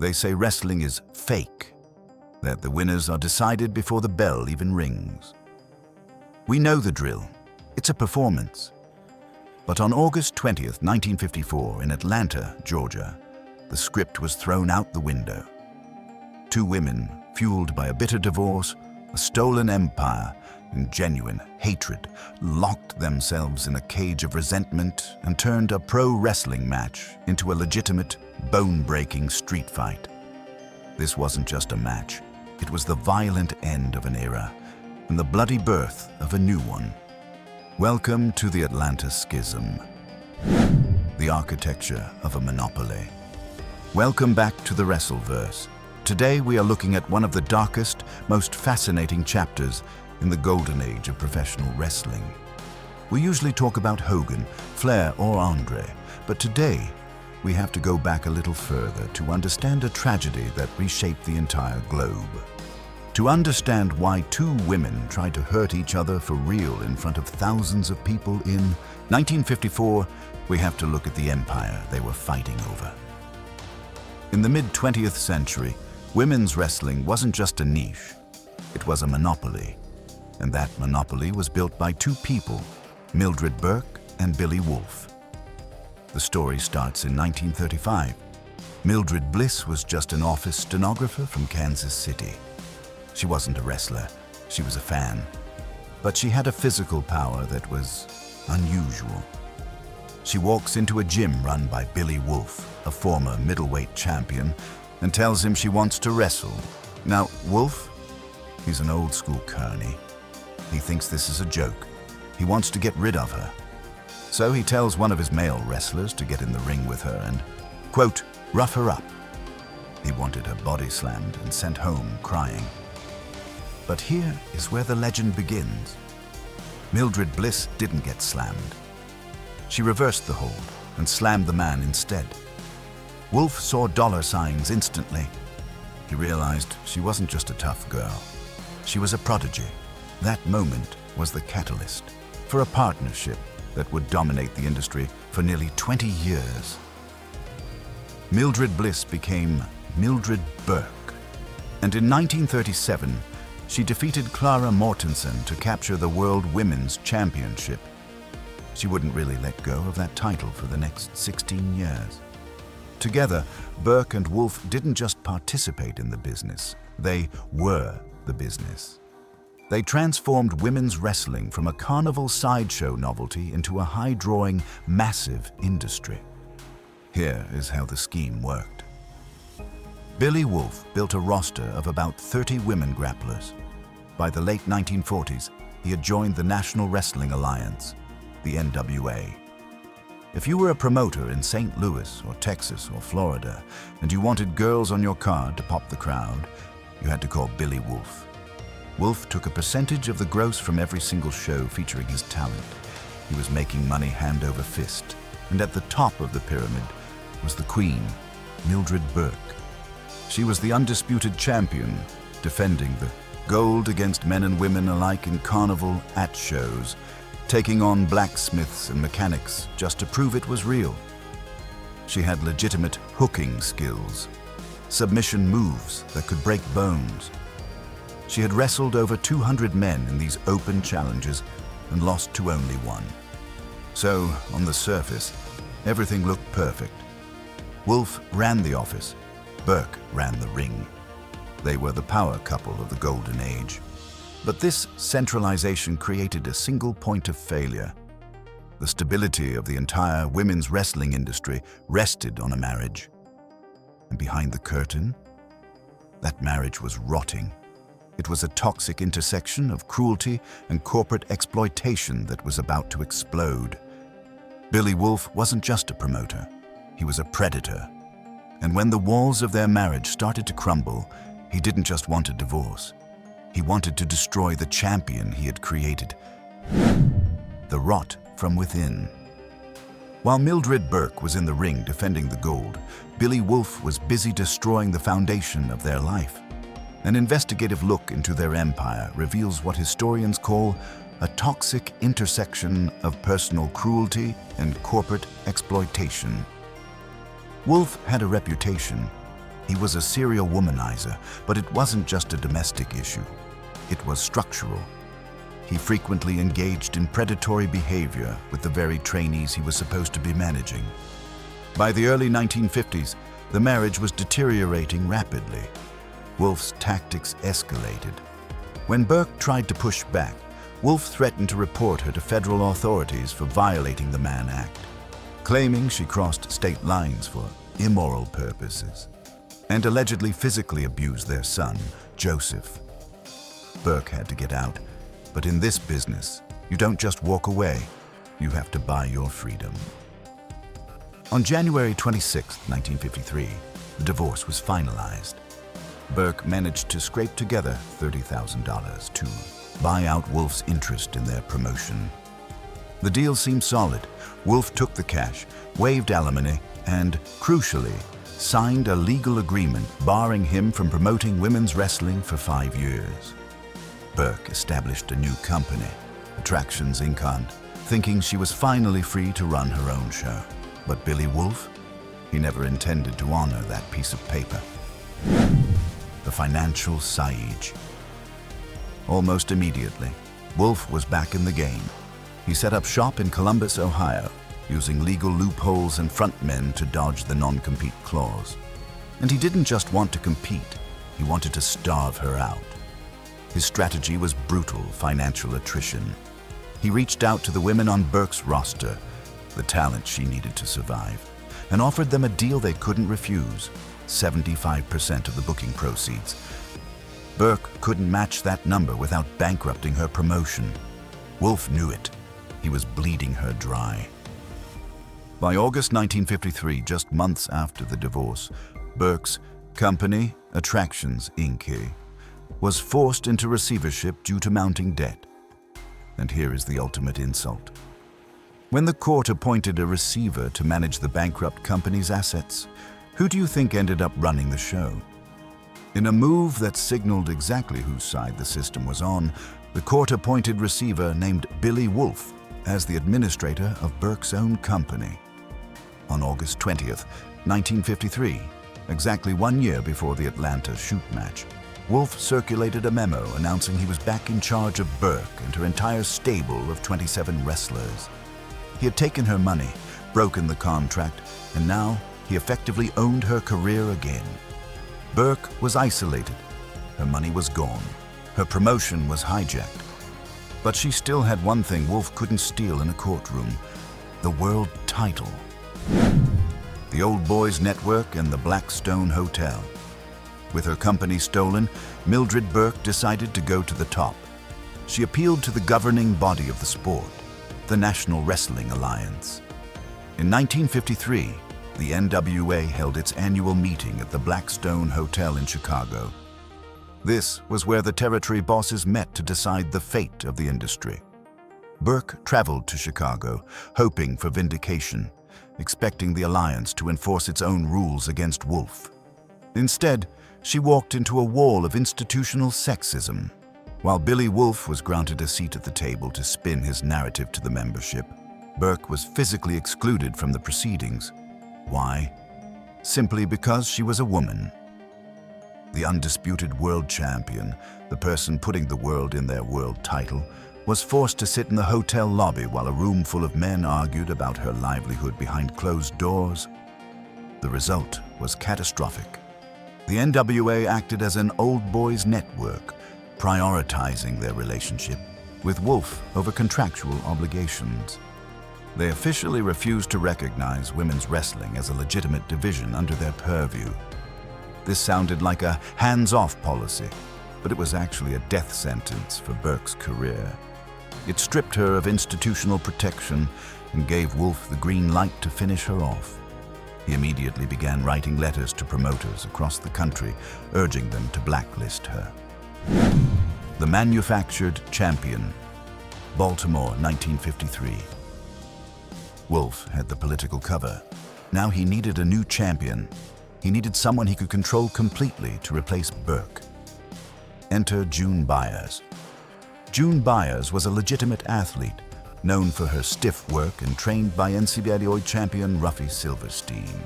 They say wrestling is fake, that the winners are decided before the bell even rings. We know the drill. It's a performance. But on August 20th, 1954, in Atlanta, Georgia, the script was thrown out the window. Two women, fueled by a bitter divorce, a stolen empire, and genuine hatred, locked themselves in a cage of resentment and turned a pro wrestling match into a legitimate, bone-breaking street fight. This wasn't just a match. It was the violent end of an era and the bloody birth of a new one. Welcome to the Atlanta Schism, the architecture of a monopoly. Welcome back to the WrestleVerse. Today we are looking at one of the darkest, most fascinating chapters in the golden age of professional wrestling. We usually talk about Hogan, Flair, or Andre, but today we have to go back a little further to understand a tragedy that reshaped the entire globe. To understand why two women tried to hurt each other for real in front of thousands of people in 1954, we have to look at the empire they were fighting over. In the mid-20th century, women's wrestling wasn't just a niche, it was a monopoly. And that monopoly was built by two people, Mildred Burke and Billy Wolfe. The story starts in 1935. Mildred Bliss was just an office stenographer from Kansas City. She wasn't a wrestler, she was a fan. But she had a physical power that was unusual. She walks into a gym run by Billy Wolfe, a former middleweight champion, and tells him she wants to wrestle. Now, Wolfe, he's an old-school carny. He thinks this is a joke. He wants to get rid of her. So he tells one of his male wrestlers to get in the ring with her and, quote, rough her up. He wanted her body slammed and sent home crying. But here is where the legend begins. Mildred Bliss didn't get slammed. She reversed the hold and slammed the man instead. Wolfe saw dollar signs instantly. He realized she wasn't just a tough girl. She was a prodigy. That moment was the catalyst for a partnership that would dominate the industry for nearly 20 years. Mildred Bliss became Mildred Burke, and in 1937, she defeated Clara Mortensen to capture the World Women's Championship. She wouldn't really let go of that title for the next 16 years. Together, Burke and Wolfe didn't just participate in the business, they were the business. They transformed women's wrestling from a carnival sideshow novelty into a high-drawing, massive industry. Here is how the scheme worked. Billy Wolfe built a roster of about 30 women grapplers. By the late 1940s, he had joined the National Wrestling Alliance, the NWA. If you were a promoter in St. Louis or Texas or Florida, and you wanted girls on your card to pop the crowd, you had to call Billy Wolfe. Wolfe took a percentage of the gross from every single show featuring his talent. He was making money hand over fist, and at the top of the pyramid was the queen, Mildred Burke. She was the undisputed champion, defending the gold against men and women alike in carnival at shows, taking on blacksmiths and mechanics just to prove it was real. She had legitimate hooking skills, submission moves that could break bones. She had wrestled over 200 men in these open challenges and lost to only one. So, on the surface, everything looked perfect. Wolfe ran the office, Burke ran the ring. They were the power couple of the golden age. But this centralization created a single point of failure. The stability of the entire women's wrestling industry rested on a marriage. And behind the curtain, that marriage was rotting. It was a toxic intersection of cruelty and corporate exploitation that was about to explode. Billy Wolfe wasn't just a promoter, he was a predator. And when the walls of their marriage started to crumble, he didn't just want a divorce. He wanted to destroy the champion he had created. The rot from within. While Mildred Burke was in the ring defending the gold, Billy Wolfe was busy destroying the foundation of their life. An investigative look into their empire reveals what historians call a toxic intersection of personal cruelty and corporate exploitation. Wolfe had a reputation. He was a serial womanizer, but it wasn't just a domestic issue. It was structural. He frequently engaged in predatory behavior with the very trainees he was supposed to be managing. By the early 1950s, the marriage was deteriorating rapidly. Wolfe's tactics escalated. When Burke tried to push back, Wolfe threatened to report her to federal authorities for violating the Mann Act, claiming she crossed state lines for immoral purposes, and allegedly physically abused their son, Joseph. Burke had to get out, but in this business, you don't just walk away, you have to buy your freedom. On January 26, 1953, the divorce was finalized. Burke managed to scrape together $30,000 to buy out Wolfe's interest in their promotion. The deal seemed solid. Wolfe took the cash, waived alimony, and, crucially, signed a legal agreement barring him from promoting women's wrestling for 5 years. Burke established a new company, Attractions Inc., thinking she was finally free to run her own show. But Billy Wolfe? He never intended to honor that piece of paper. The financial siege. Almost immediately, Wolfe was back in the game. He set up shop in Columbus, Ohio, using legal loopholes and frontmen to dodge the non-compete clause. And he didn't just want to compete, he wanted to starve her out. His strategy was brutal financial attrition. He reached out to the women on Burke's roster, the talent she needed to survive, and offered them a deal they couldn't refuse, 75% of the booking proceeds. Burke couldn't match that number without bankrupting her promotion. Wolfe knew it. He was bleeding her dry. By August 1953, just months after the divorce, Burke's company, Attractions Inc., was forced into receivership due to mounting debt. And here is the ultimate insult. When the court appointed a receiver to manage the bankrupt company's assets, who do you think ended up running the show? In a move that signaled exactly whose side the system was on, the court-appointed receiver named Billy Wolfe as the administrator of Burke's own company. On August 20th, 1953, exactly 1 year before the Atlanta shoot match, Wolfe circulated a memo announcing he was back in charge of Burke and her entire stable of 27 wrestlers. He had taken her money, broken the contract, and now he effectively owned her career again. Burke was isolated. Her money was gone. Her promotion was hijacked. But she still had one thing Wolfe couldn't steal in a courtroom: the world title. The Old Boys Network and the Blackstone Hotel. With her company stolen, Mildred Burke decided to go to the top. She appealed to the governing body of the sport, the National Wrestling Alliance. In 1953, the NWA held its annual meeting at the Blackstone Hotel in Chicago. This was where the territory bosses met to decide the fate of the industry. Burke traveled to Chicago, hoping for vindication, expecting the alliance to enforce its own rules against Wolfe. Instead, she walked into a wall of institutional sexism. While Billy Wolfe was granted a seat at the table to spin his narrative to the membership, Burke was physically excluded from the proceedings. Why? Simply because she was a woman. The undisputed world champion, the person putting the world in their world title, was forced to sit in the hotel lobby while a room full of men argued about her livelihood behind closed doors. The result was catastrophic. The NWA acted as an old boys network, prioritizing their relationship with Wolfe over contractual obligations. They officially refused to recognize women's wrestling as a legitimate division under their purview. This sounded like a hands-off policy, but it was actually a death sentence for Burke's career. It stripped her of institutional protection and gave Wolfe the green light to finish her off. He immediately began writing letters to promoters across the country, urging them to blacklist her. The Manufactured Champion, Baltimore, 1953. Wolfe had the political cover. Now he needed a new champion. He needed someone he could control completely to replace Burke. Enter June Byers. June Byers was a legitimate athlete, known for her stiff work and trained by NCAA champion Ruffy Silverstein.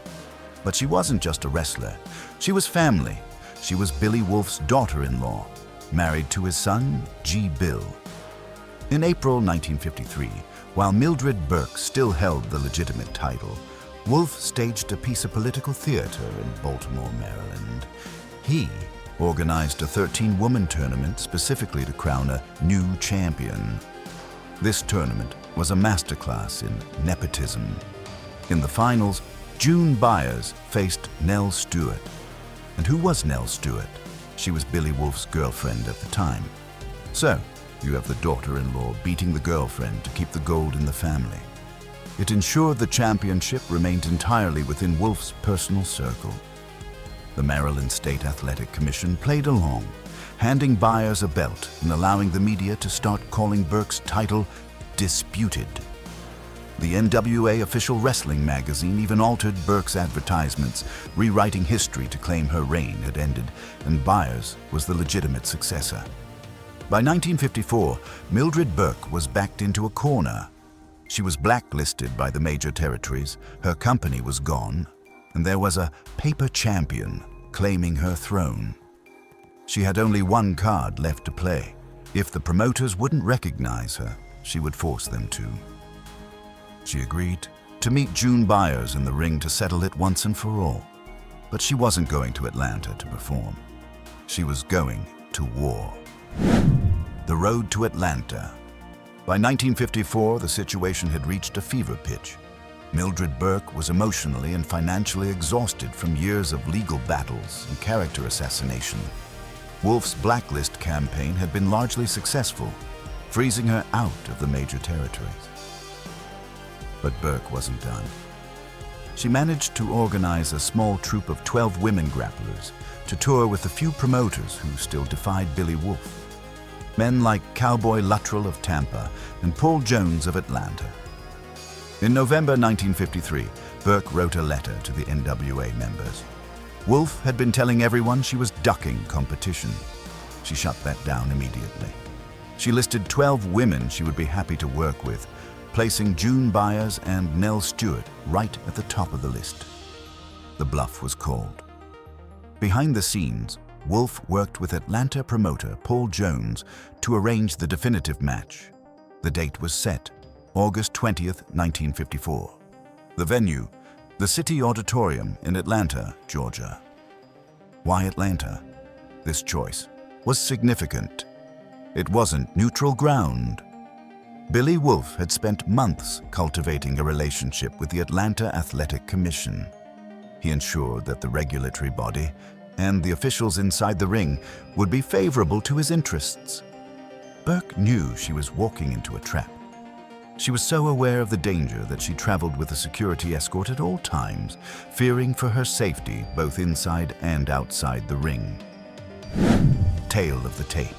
But she wasn't just a wrestler. She was family. She was Billy Wolfe's daughter-in-law, married to his son, G. Bill. In April 1953, while Mildred Burke still held the legitimate title, Wolfe staged a piece of political theater in Baltimore, Maryland. He organized a 13-woman tournament specifically to crown a new champion. This tournament was a masterclass in nepotism. In the finals, June Byers faced Nell Stewart. And who was Nell Stewart? She was Billy Wolfe's girlfriend at the time. So, you have the daughter-in-law beating the girlfriend to keep the gold in the family. It ensured the championship remained entirely within Wolfe's personal circle. The Maryland State Athletic Commission played along, handing Byers a belt and allowing the media to start calling Burke's title disputed. The NWA official wrestling magazine even altered Burke's advertisements, rewriting history to claim her reign had ended, and Byers was the legitimate successor. By 1954, Mildred Burke was backed into a corner. She was blacklisted by the major territories, her company was gone, and there was a paper champion claiming her throne. She had only one card left to play. If the promoters wouldn't recognize her, she would force them to. She agreed to meet June Byers in the ring to settle it once and for all. But she wasn't going to Atlanta to perform. She was going to war. The road to Atlanta. By 1954, the situation had reached a fever pitch. Mildred Burke was emotionally and financially exhausted from years of legal battles and character assassination. Wolfe's blacklist campaign had been largely successful, freezing her out of the major territories. But Burke wasn't done. She managed to organize a small troupe of 12 women grapplers to tour with the few promoters who still defied Billy Wolfe. Men like Cowboy Luttrell of Tampa and Paul Jones of Atlanta. In November 1953, Burke wrote a letter to the NWA members. Wolfe had been telling everyone she was ducking competition. She shut that down immediately. She listed 12 women she would be happy to work with, placing June Byers and Nell Stewart right at the top of the list. The bluff was called. Behind the scenes, Wolfe worked with Atlanta promoter Paul Jones to arrange the definitive match. The date was set, August 20th, 1954. The venue, the City Auditorium in Atlanta, Georgia. Why Atlanta? This choice was significant. It wasn't neutral ground. Billy Wolfe had spent months cultivating a relationship with the Atlanta Athletic Commission. He ensured that the regulatory body and the officials inside the ring would be favorable to his interests. Burke knew she was walking into a trap. She was so aware of the danger that she traveled with a security escort at all times, fearing for her safety both inside and outside the ring. Tale of the tape.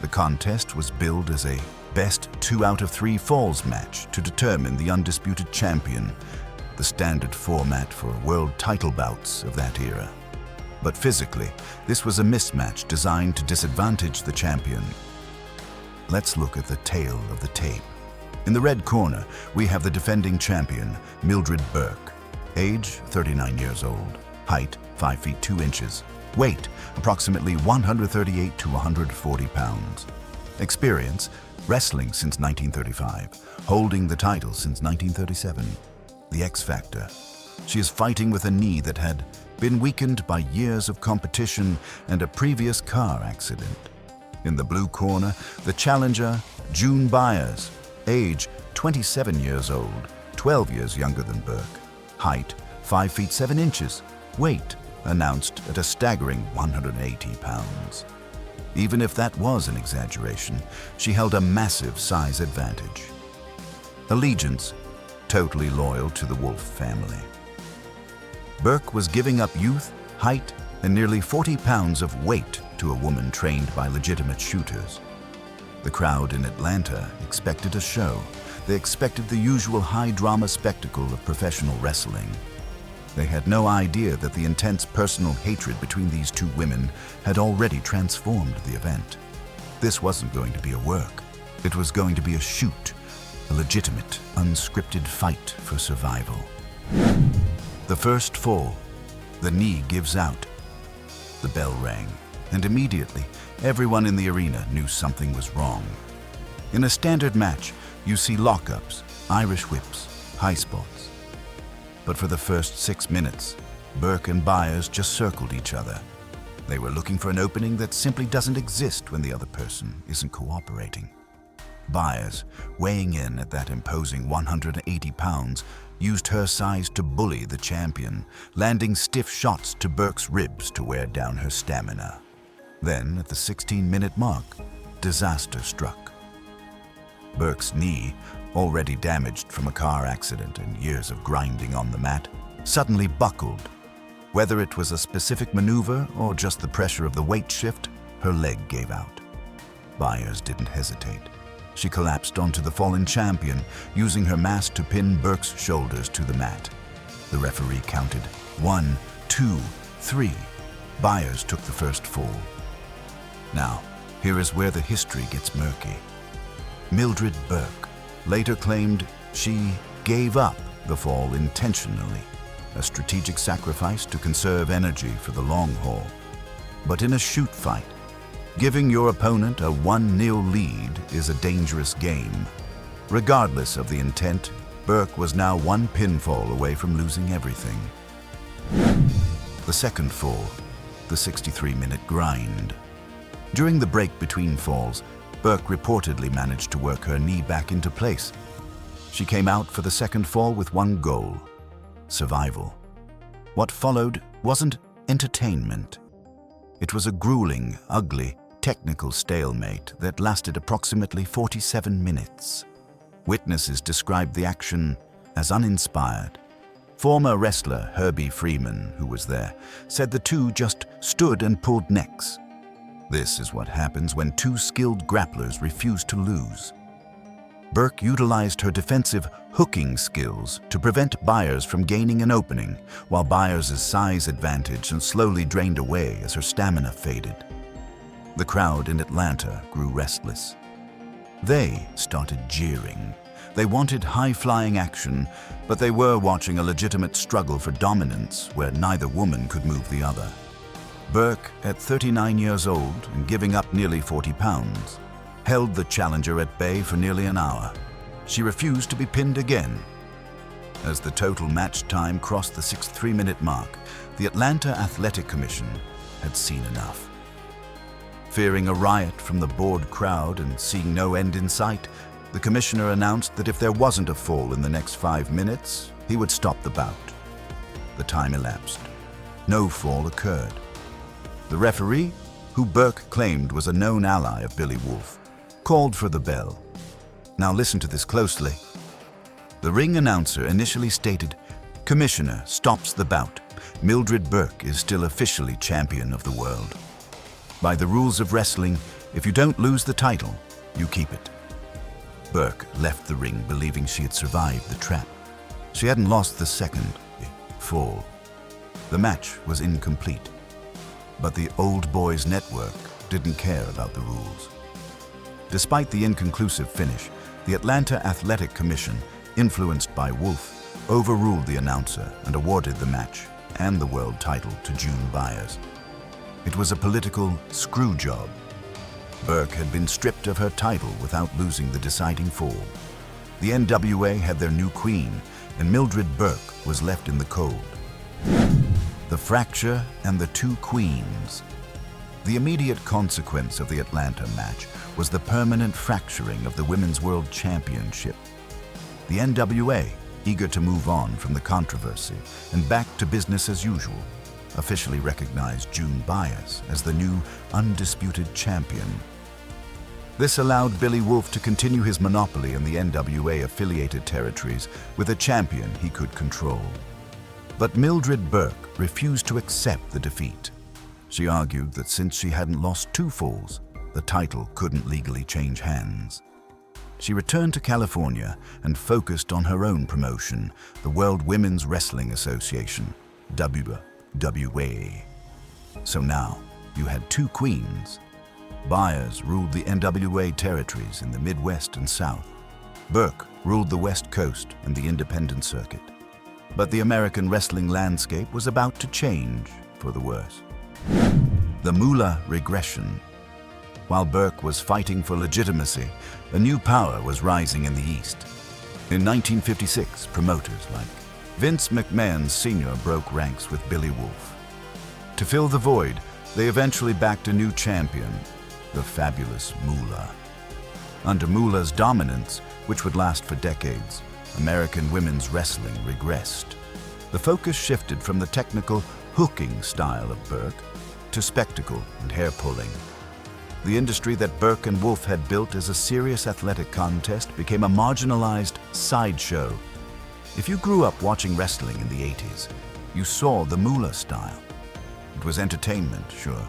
The contest was billed as a best 2 out of 3 falls match to determine the undisputed champion, the standard format for world title bouts of that era. But physically, this was a mismatch designed to disadvantage the champion. Let's look at the tale of the tape. In the red corner, we have the defending champion, Mildred Burke. Age, 39 years old. Height, 5 feet 2 inches. Weight, approximately 138 to 140 pounds. Experience, wrestling since 1935, holding the title since 1937. The X Factor. She is fighting with a knee that had been weakened by years of competition and a previous car accident. In the blue corner, the challenger, June Byers. Age, 27 years old, 12 years younger than Burke. Height, 5 feet 7 inches. Weight, announced at a staggering 180 pounds. Even if that was an exaggeration, she held a massive size advantage. Allegiance, totally loyal to the Wolfe family. Burke was giving up youth, height, and nearly 40 pounds of weight to a woman trained by legitimate shooters. The crowd in Atlanta expected a show. They expected the usual high-drama spectacle of professional wrestling. They had no idea that the intense personal hatred between these two women had already transformed the event. This wasn't going to be a work. It was going to be a shoot, a legitimate, unscripted fight for survival. The first fall The knee gives out. The bell rang, and immediately, everyone in the arena knew something was wrong. In a standard match, you see lockups, Irish whips, high spots. But for the first 6 minutes, Burke and Byers just circled each other. They were looking for an opening that simply doesn't exist when the other person isn't cooperating. Byers, weighing in at that imposing 180 pounds, used her size to bully the champion, landing stiff shots to Burke's ribs to wear down her stamina. Then, at the 16-minute mark, disaster struck. Burke's knee, already damaged from a car accident and years of grinding on the mat, suddenly buckled. Whether it was a specific maneuver or just the pressure of the weight shift, her leg gave out. Byers didn't hesitate. She collapsed onto the fallen champion, using her mass to pin Burke's shoulders to the mat. The referee counted 1, 2, 3. Byers took the first fall. Now, here is where the history gets murky. Mildred Burke later claimed she gave up the fall intentionally, a strategic sacrifice to conserve energy for the long haul. But in a shoot fight, giving your opponent a 1-0 lead is a dangerous game. Regardless of the intent, Burke was now one pinfall away from losing everything. The second fall, the 63-minute grind. During the break between falls, Burke reportedly managed to work her knee back into place. She came out for the second fall with one goal: survival. What followed wasn't entertainment. It was a grueling, ugly, technical stalemate that lasted approximately 47 minutes. Witnesses described the action as uninspired. Former wrestler Herbie Freeman, who was there, said the two just stood and pulled necks. This is what happens when two skilled grapplers refuse to lose. Burke utilized her defensive hooking skills to prevent Byers from gaining an opening, while Byers' size advantage slowly drained away as her stamina faded. The crowd in Atlanta grew restless. They started jeering. They wanted high-flying action, but they were watching a legitimate struggle for dominance where neither woman could move the other. Burke, at 39 years old and giving up nearly 40 pounds, held the challenger at bay for nearly an hour. She refused to be pinned again. As the total match time crossed the 63-minute mark, the Atlanta Athletic Commission had seen enough. Fearing a riot from the bored crowd and seeing no end in sight, the commissioner announced that if there wasn't a fall in the next 5 minutes, he would stop the bout. The time elapsed. No fall occurred. The referee, who Burke claimed was a known ally of Billy Wolfe, called for the bell. Now listen to this closely. The ring announcer initially stated, "Commissioner stops the bout. Mildred Burke is still officially champion of the world. By the rules of wrestling, if you don't lose the title, you keep it." Burke left the ring believing she had survived the trap. She hadn't lost the second fall. The match was incomplete. But the Old Boys Network didn't care about the rules. Despite the inconclusive finish, the Atlanta Athletic Commission, influenced by Wolfe, overruled the announcer and awarded the match and the world title to June Byers. It was a political screw job. Burke had been stripped of her title without losing the deciding fall. The NWA had their new queen, and Mildred Burke was left in the cold. The fracture and the two queens. The immediate consequence of the Atlanta match was the permanent fracturing of the Women's World Championship. The NWA, eager to move on from the controversy and back to business as usual, officially recognized June Byers as the new undisputed champion. This allowed Billy Wolfe to continue his monopoly in the NWA-affiliated territories with a champion he could control. But Mildred Burke refused to accept the defeat. She argued that since she hadn't lost 2 falls, the title couldn't legally change hands. She returned to California and focused on her own promotion, the World Women's Wrestling Association, WWA. So now you had 2 queens. Byers ruled the NWA territories in the Midwest and South. Burke ruled the West Coast and the independent circuit. But the American wrestling landscape was about to change for the worse. The Moolah regression. While Burke was fighting for legitimacy, a new power was rising in the East. In 1956, promoters like Vince McMahon Sr. broke ranks with Billy Wolfe. To fill the void, they eventually backed a new champion, the fabulous Moolah. Under Moolah's dominance, which would last for decades, American women's wrestling regressed. The focus shifted from the technical hooking style of Burke to spectacle and hair-pulling. The industry that Burke and Wolfe had built as a serious athletic contest became a marginalized sideshow. If you grew up watching wrestling in the 80s, you saw the Moolah style. It was entertainment, sure,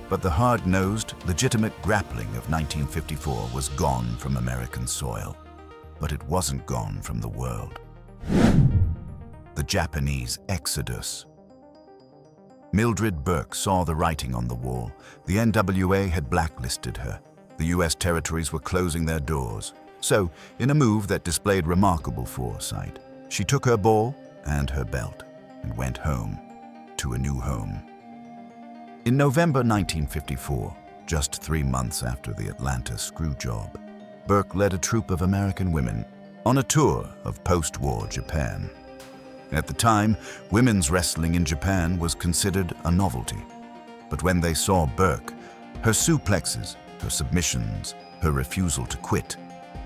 but the hard-nosed, legitimate grappling of 1954 was gone from American soil. But it wasn't gone from the world. The Japanese exodus. Mildred Burke saw the writing on the wall. The NWA had blacklisted her. The US territories were closing their doors. So, in a move that displayed remarkable foresight, she took her ball and her belt and went home, to a new home. In November 1954, just 3 months after the Atlanta screw job, Burke led a troupe of American women on a tour of post-war Japan. At the time, women's wrestling in Japan was considered a novelty. But when they saw Burke, her suplexes, her submissions, her refusal to quit,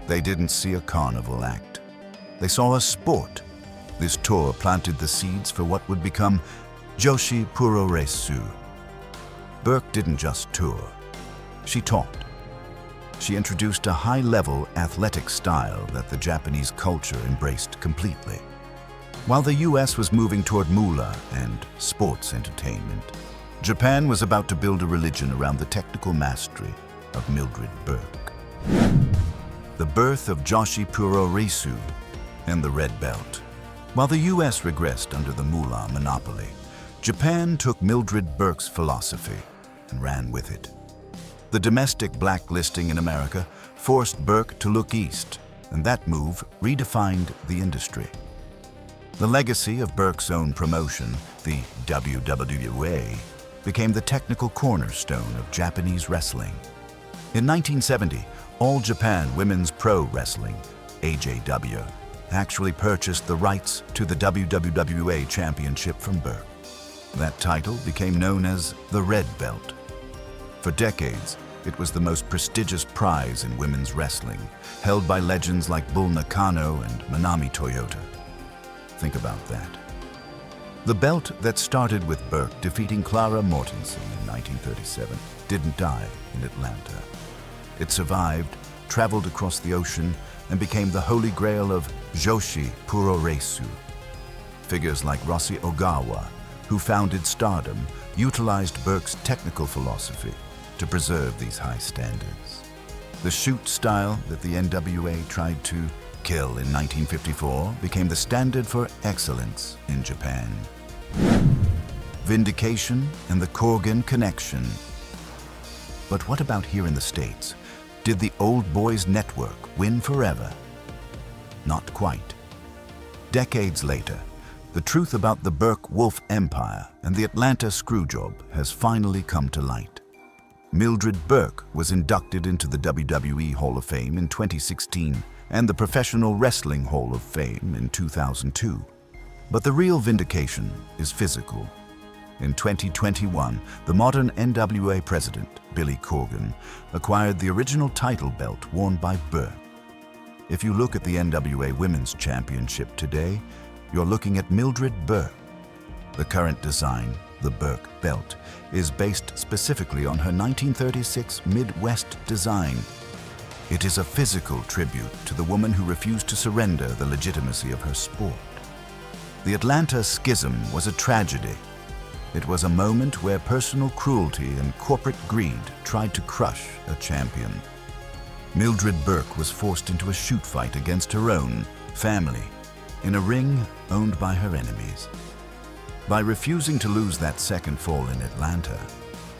they didn't see a carnival act. They saw a sport. This tour planted the seeds for what would become Joshi Puroresu. Burke didn't just tour. She taught. She introduced a high-level athletic style that the Japanese culture embraced completely. While the US was moving toward Moolah and sports entertainment, Japan was about to build a religion around the technical mastery of Mildred Burke. The birth of Joshi Puroresu and the Red Belt. While the US regressed under the Moolah monopoly, Japan took Mildred Burke's philosophy and ran with it. The domestic blacklisting in America forced Burke to look east, and that move redefined the industry. The legacy of Burke's own promotion, the WWA, became the technical cornerstone of Japanese wrestling. In 1970, All Japan Women's Pro Wrestling, AJW, actually purchased the rights to the WWA Championship from Burke. That title became known as the Red Belt. For decades, it was the most prestigious prize in women's wrestling, held by legends like Bull Nakano and Manami Toyota. Think about that. The belt that started with Burke defeating Clara Mortensen in 1937 didn't die in Atlanta. It survived, traveled across the ocean, and became the holy grail of Joshi Puroresu. Figures like Rossi Ogawa, who founded Stardom, utilized Burke's technical philosophy to preserve these high standards. The shoot style that the NWA tried to kill in 1954 became the standard for excellence in Japan. Vindication and the Corgan connection. But what about here in the States? Did the Old Boys Network win forever? Not quite. Decades later, the truth about the Burke-Wolfe empire and the Atlanta screwjob has finally come to light. Mildred Burke was inducted into the WWE Hall of Fame in 2016 and the Professional Wrestling Hall of Fame in 2002. But the real vindication is physical. In 2021, the modern NWA president, Billy Corgan, acquired the original title belt worn by Burke. If you look at the NWA Women's Championship today, you're looking at Mildred Burke. The current design, the Burke belt, is based specifically on her 1936 Midwest design. It is a physical tribute to the woman who refused to surrender the legitimacy of her sport. The Atlanta Schism was a tragedy. It was a moment where personal cruelty and corporate greed tried to crush a champion. Mildred Burke was forced into a shoot fight against her own family in a ring owned by her enemies. By refusing to lose that second fall in Atlanta,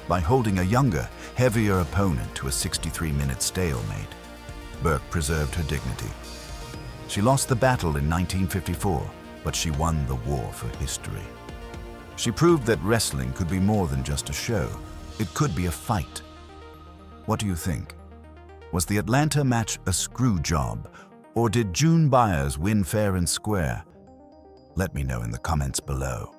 by holding a younger, heavier opponent to a 63-minute stalemate, Burke preserved her dignity. She lost the battle in 1954, but she won the war for history. She proved that wrestling could be more than just a show. It could be a fight. What do you think? Was the Atlanta match a screw job, or did June Byers win fair and square? Let me know in the comments below.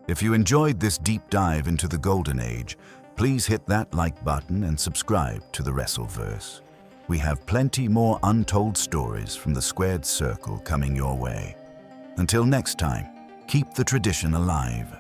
If you enjoyed this deep dive into the Golden Age, please hit that like button and subscribe to the WrestleVerse. We have plenty more untold stories from the Squared Circle coming your way. Until next time, keep the tradition alive.